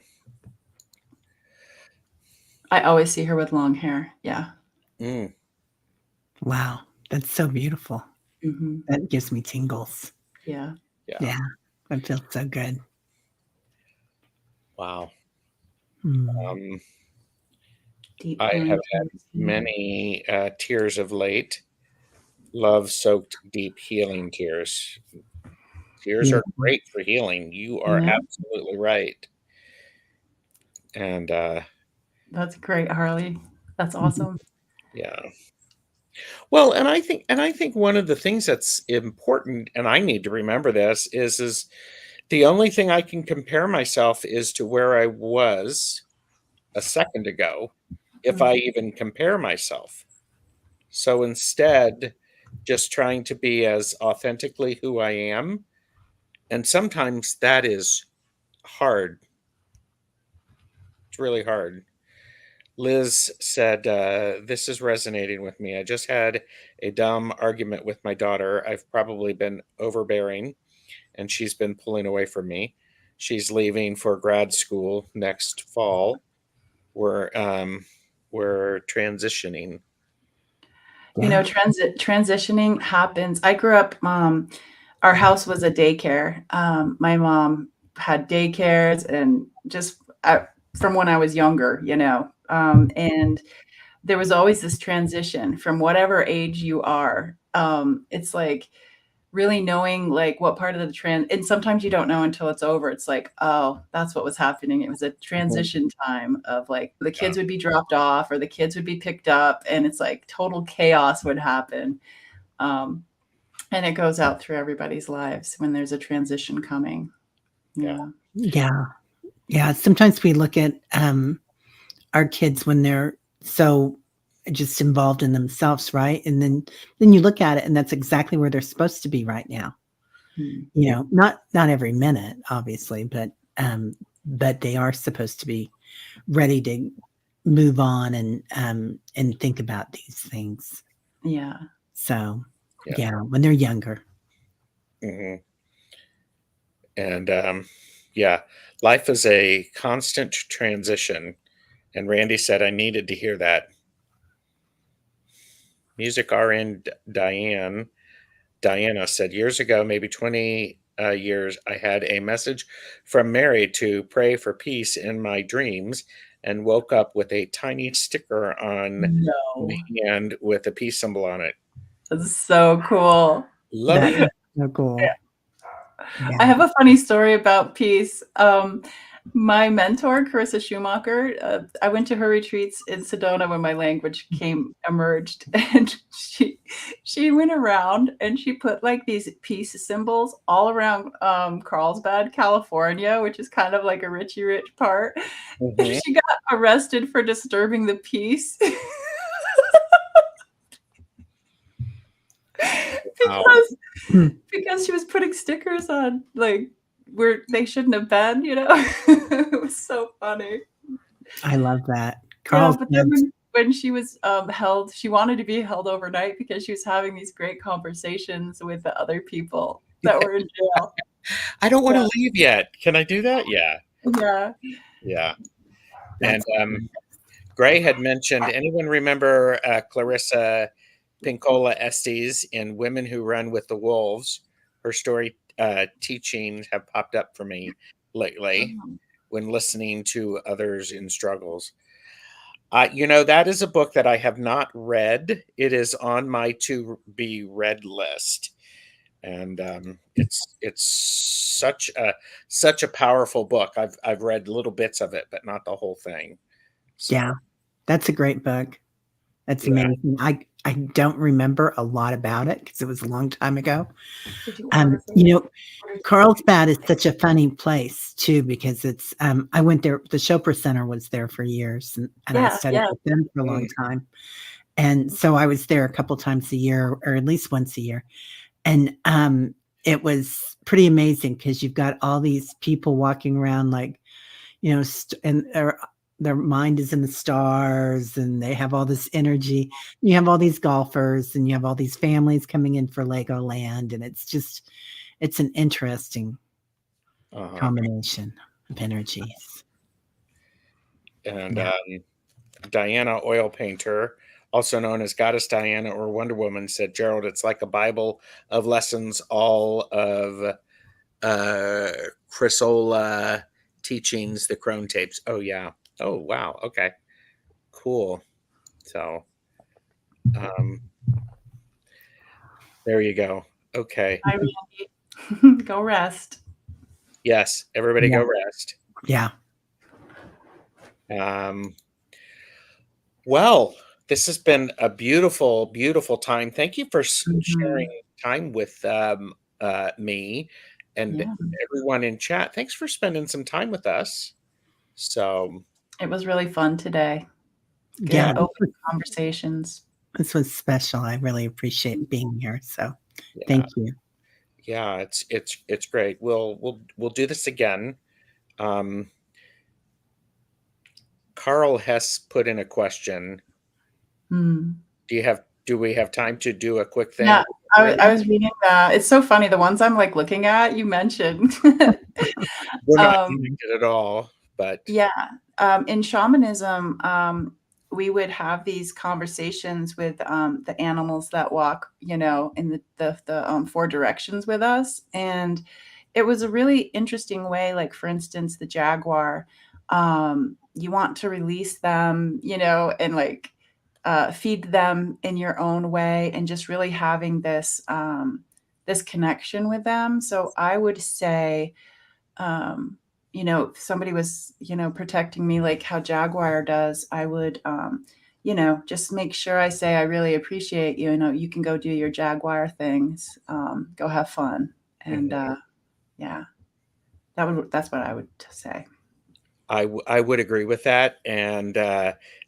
I always see her with long hair. Yeah. Wow. That's so beautiful. Mhm. That gives me tingles. Yeah. Yeah. That feels so good. Wow. Um, Deep I healing have had tears. many tears of late, love-soaked, deep healing tears. Tears Yeah. are great for healing. You are Yeah, absolutely right. And that's great, Harley. That's awesome. yeah. Well, and I think one of the things that's important, and I need to remember this, is the only thing I can compare myself is to where I was a second ago, if I even compare myself. So instead, just trying to be as authentically who I am, and sometimes that is hard. It's really hard. Liz said, "This is resonating with me. I just had a dumb argument with my daughter. I've probably been overbearing, and she's been pulling away from me. She's leaving for grad school next fall. We're transitioning." You Yeah. know, transitioning happens. I grew up, our house was a daycare. My mom had daycares and just from when I was younger, and there was always this transition from whatever age you are. It's like really knowing like what part of the and sometimes you don't know until it's over. It's like, oh, that's what was happening. It was a Mhm. transition time of like the Yeah, kids would be dropped off or the kids would be picked up, and it's like total chaos would happen. Um, and it goes out through everybody's lives when there's a transition coming. yeah, Yeah. Yeah. Yeah. Sometimes we look at our kids when they're so just involved in themselves, right? And then you look at it and that's exactly where they're supposed to be right now. Hmm. You know, not every minute, obviously, but they are supposed to be ready to move on and think about these things. Yeah. So, yeah. yeah, when they're younger. Hmm. And yeah, life is a constant transition. And Randy said I needed to hear that. Music RN Diana said years ago, maybe 20 years, I had a message from Mary to pray for peace in my dreams and woke up with a tiny sticker on my No. hand with a peace symbol on it. That's so cool. Love That it. is so cool. I Yeah. have a funny story about peace. My mentor, Carissa Schumacher, I went to her retreats in Sedona when my language emerged, and she went around and she put like these peace symbols all around Carlsbad, California, which is kind of like a richy rich part. And Mhm. she got arrested for disturbing the peace. Wow. because Hmm. because she was putting stickers on like where they shouldn't have been, It was so funny. I love that. Yeah, Carl's but then when she was held, she wanted to be held overnight because she was having these great conversations with the other people that were in jail. I don't want Yeah, to leave yet. Can I do that? Yeah. yeah. Yeah. And that's Gray had mentioned, anyone remember Clarissa Pinkola Estes in Women Who Run with the Wolves? Her story teachings have popped up for me lately Oh, when listening to others in struggles. That is a book that I have not read. It is on my to be read list, and it's such a powerful book. I've read little bits of it, but not the whole thing. yeah. So That's a great book. That's yeah. amazing. I don't remember a lot about it because it was a long time ago. did you order food? You know, Carlsbad is such a funny place too because it's I went there, the Chopra Center was there for years and I Yeah, studied yeah. with them for a long time. And so I was there a couple times a year or at least once a year. And it was pretty amazing because you've got all these people walking around like, and their mind is in the stars and they have all this energy. You have all these golfers and you have all these families coming in for Legoland. And it's an interesting Uh-huh. combination of energies. And Yeah. Diana Oil Painter, also known as Goddess Diana or Wonder Woman, said, Gerald, it's like a Bible of lessons, all of Chrysola teachings, the Crone tapes. Oh, yeah. Oh, wow. Okay. Cool. So, there you go. Okay. Hi, Randy. Go rest. Yes. Everybody Yeah. go rest. Yeah. Well, this has been a beautiful, beautiful time. Thank you for Mhm. sharing time with me and Yeah. everyone in chat. Thanks for spending some time with us. So, It was really fun today. Good Yeah. open conversations. This was special. I really appreciate being here. So yeah, thank you. yeah, it's great. We'll do this again. Um, Carl Hess put in a question. Mm. Do we have time to do a quick thing? Yeah, I was reading that. It's so funny. The ones I'm like looking at, you mentioned. We're not Um, connected at all, but yeah, in shamanism, we would have these conversations with the animals that walk, you know, in the 4 directions with us, and it was a really interesting way. Like for instance, the jaguar, you want to release them, you know, and like feed them in your own way, and just really having this this connection with them. So I would say, um, you know, if somebody was, you know, protecting me like how Jaguar does, I would, you know, just make sure I say, I really appreciate you. You know, you can go do your Jaguar things, go have fun. And yeah, that's what I would say. I would agree with that. And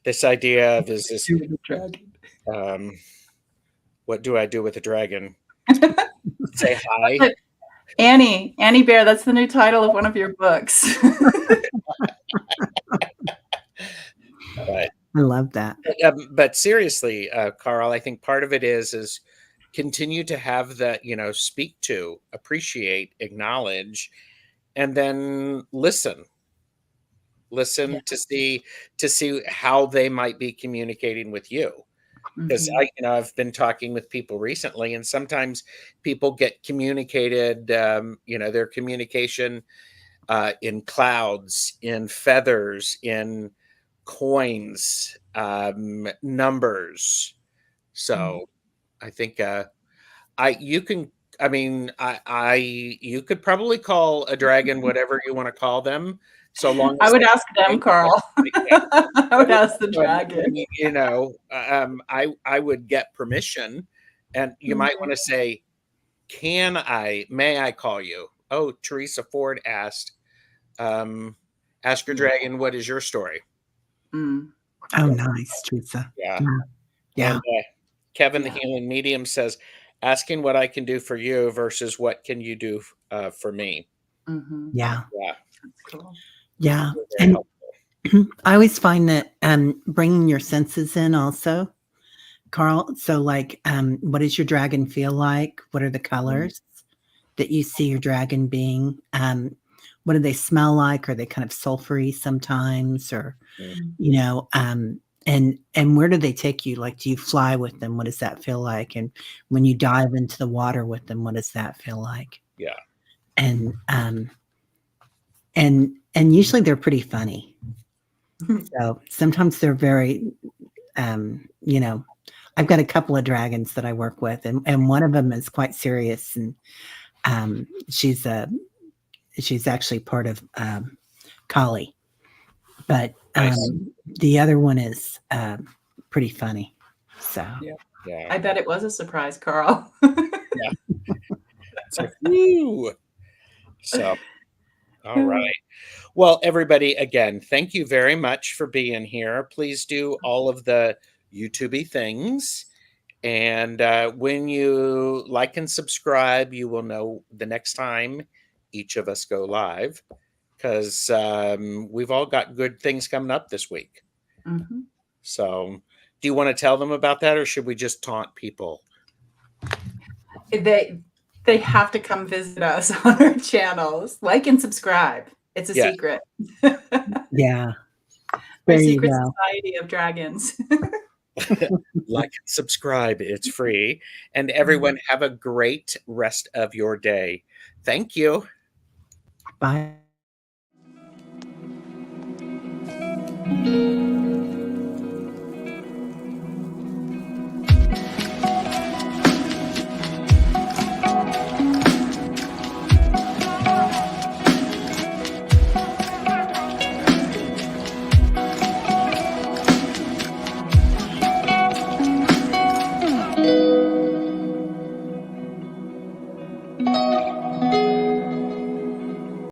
this idea of is this Do the dragon. what do I do with a dragon? Say hi. Annie Bear, that's the new title of one of your books. But, I love that. but seriously, Carl, I think part of it is continue to have that, speak to, appreciate, acknowledge, and then listen. Yeah. To see how they might be communicating with you. Because Mhm. I've been talking with people recently, and sometimes people get communicated, their communication in clouds, in feathers, in coins, numbers. Mm. So I think I you can. I mean, you could probably call a dragon whatever you want to call them, so long I as would they ask them, Carl. I would ask the dragon. I would get permission, and you might want to say, may I call you? Oh, Teresa Ford asked, ask your Yeah. dragon, what is your story? Mm. Oh, nice, Teresa. Yeah. Yeah. And Kevin, the Yeah. healing medium, says, asking what I can do for you versus what can you do for me? Mhm. Yeah. Yeah. That's cool. Yeah. Very, very And helpful. I always find that bringing your senses in also, Carl. So, like, what does your dragon feel like? What are the colors that you see your dragon being? What do they smell like? Are they kind of sulfury sometimes, or Mm. you know? And where do they take you? Like, do you fly with them? What does that feel like? And when you dive into the water with them, what does that feel like? Yeah. And and usually they're pretty funny. So sometimes they're very, you know, I've got a couple of dragons that I work with, and one of them is quite serious, and she's actually part of Kali, but Nice. the other one is pretty funny. So Yeah. Yeah. I bet it was a surprise, Carl. Yeah. So, whew. So, all right. Well, everybody, again, thank you very much for being here. Please do all of the YouTubey things. And when you like and subscribe, you will know the next time each of us go live, because we've all got good things coming up this week. Mhm. So, do you want to tell them about that, or should we just taunt people? They have to come visit us on our channels. Like and subscribe. It's a Yeah. secret. yeah, We're there a you secret go. society of dragons. Like and subscribe. It's free. And everyone, have a great rest of your day. Thank you. Bye.